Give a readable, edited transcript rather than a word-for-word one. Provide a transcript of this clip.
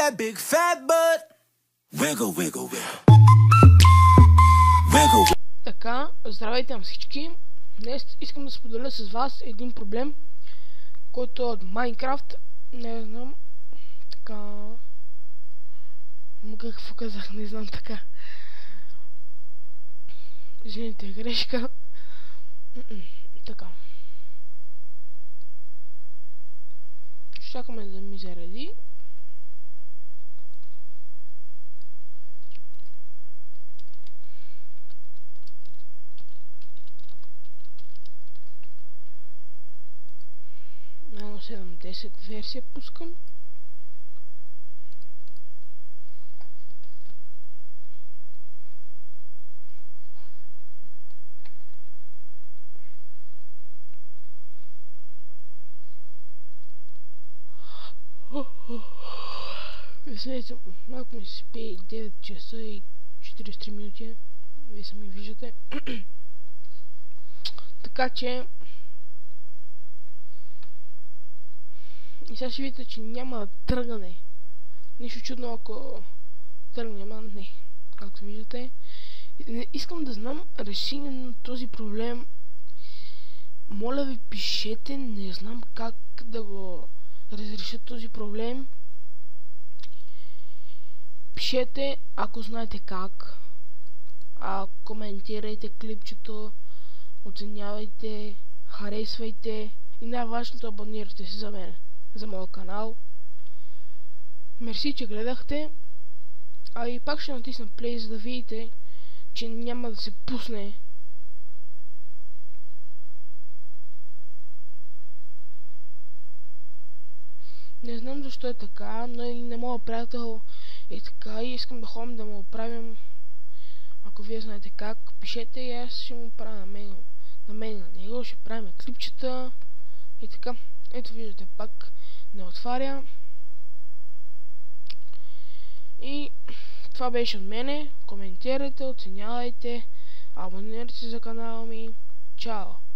that big fat butt. Wiggle, wiggle, wiggle. Wiggle. Така, здравейте на всички. Днес искам да споделя с вас един проблем, който е от Minecraft. Не знам. Така. Какво казах? Не знам така. Извинете, грешка. Така. Чакаме да ми зареди. На 7.10 версия пускам. Извинете, малко ми се спие 9 часа и 43 минути. Вие сами виждате. Така че и сега ще видите, че няма да тръгне. Нищо чудно, ако тръгне, ама не. Както виждате. Искам да знам решение на този проблем. Моля ви, пишете, не знам как да го разреша този проблем. Пишете, ако знаете как. Коментирайте клипчето, оценявайте, харесвайте и най-важното, абонирайте се за мен, за моят канал. Мерси, че гледахте. И пак ще натисна плей, за да видите, че няма да се пусне. Не знам защо е така, но и на моя приятел е така и искам да ходим да му оправим. Ако вие знаете как, пишете и аз ще му правя на него ще правим клипчета и така. Ето виждате, пак не отваря. И това беше от мене. Коментирайте, оценявайте, абонирайте се за канала ми. Чао!